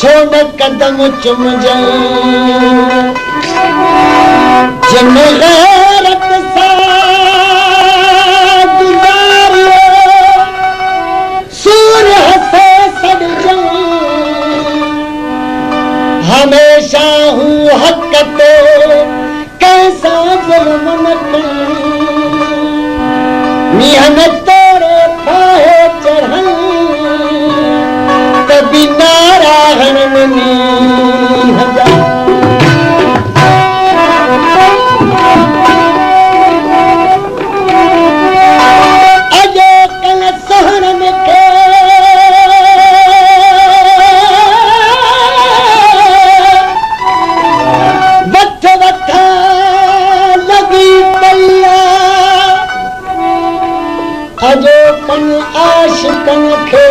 छोड़ कदम चुम जाऊं जिन गैरत सा गुजारियो सूरह से सड़ जाऊं हमेशा हूँ हक तो कैसा जुल्म न करूं मिहनत तेरे फाहे चढ़न कभी नारायण मनी अजो कल सहरन के वठ वठ लगी पैया अजो कन आशिकन खे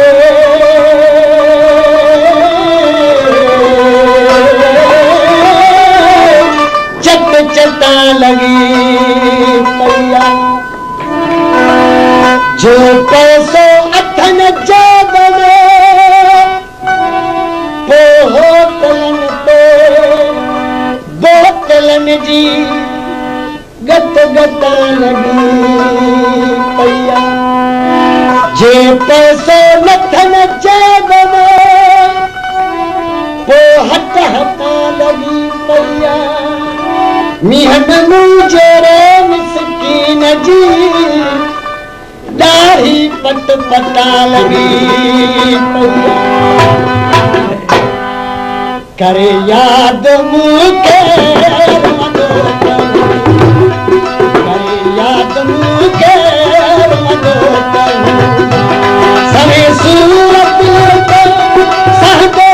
चटा लगी पैया जो पैसो अथन जेब में होटलन तो बोतलन जी गत गता लगी पैया जे पैसो नथन जेब में हट हटा लगी पैया मिहन मुझे मिसकीन जी दाढ़ी पट पटा लगी करे याद मुके करे याद मुके समय सूरत सहदो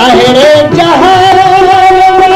अरे जहां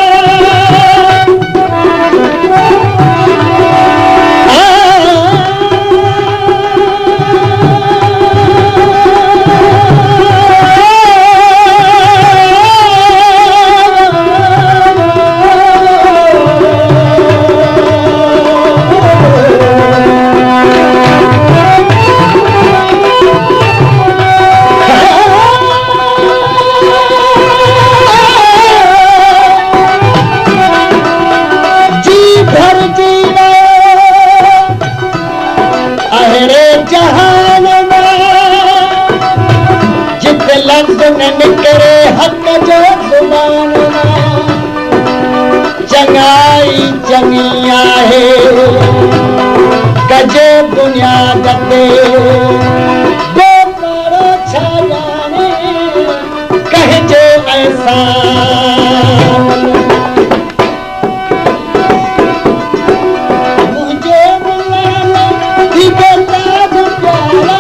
आलमी आहे गजे बुनियाद ते बेकारो छा जाने कहजे ऐसा मुझे बुलाना ही बेताब प्यारा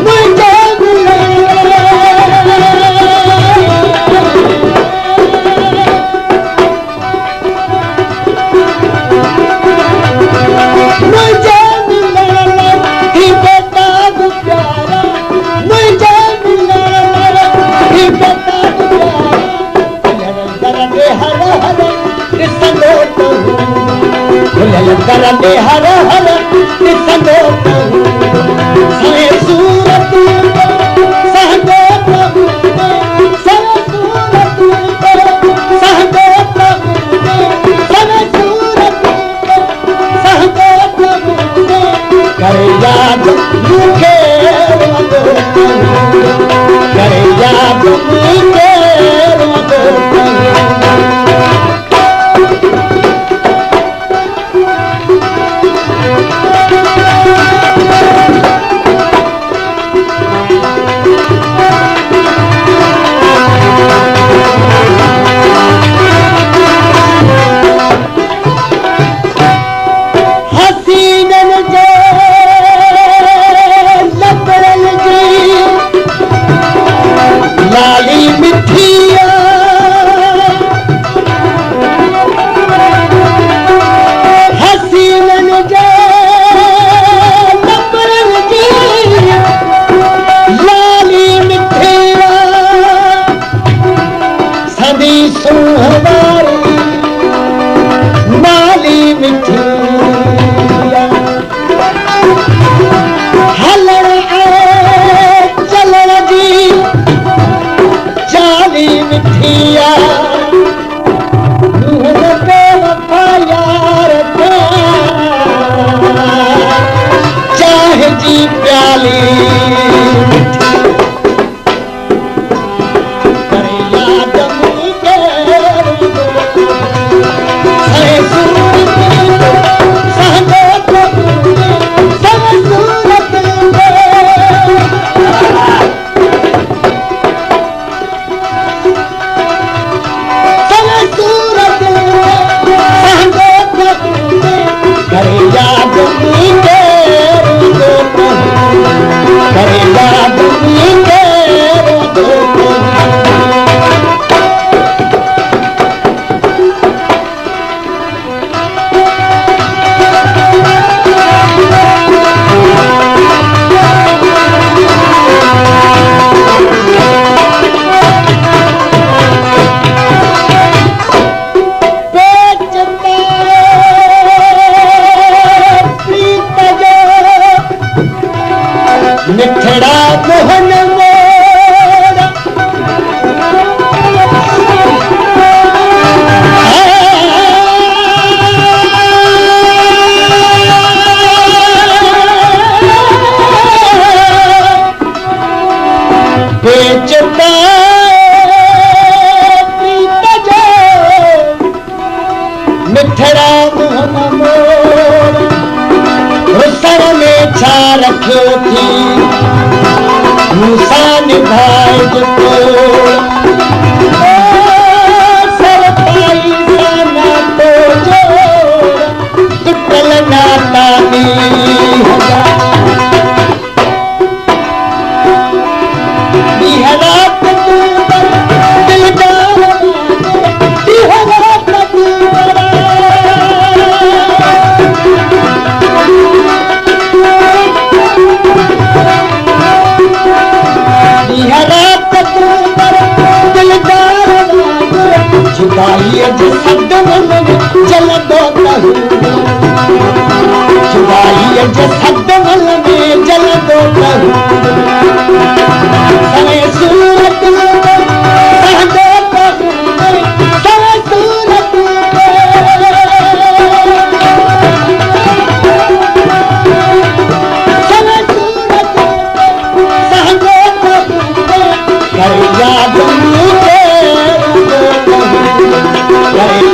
मुझे करंदे हर हर ॾिसंदो साईं सूरत सहंदो प्रभु साईं सूरत सहंदो प्रभु साईं सूरत सहंदो प्रभु करे याद मूंखे रोंदो करे याद मूंखे रोंदो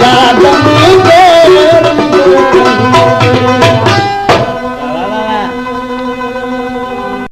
याद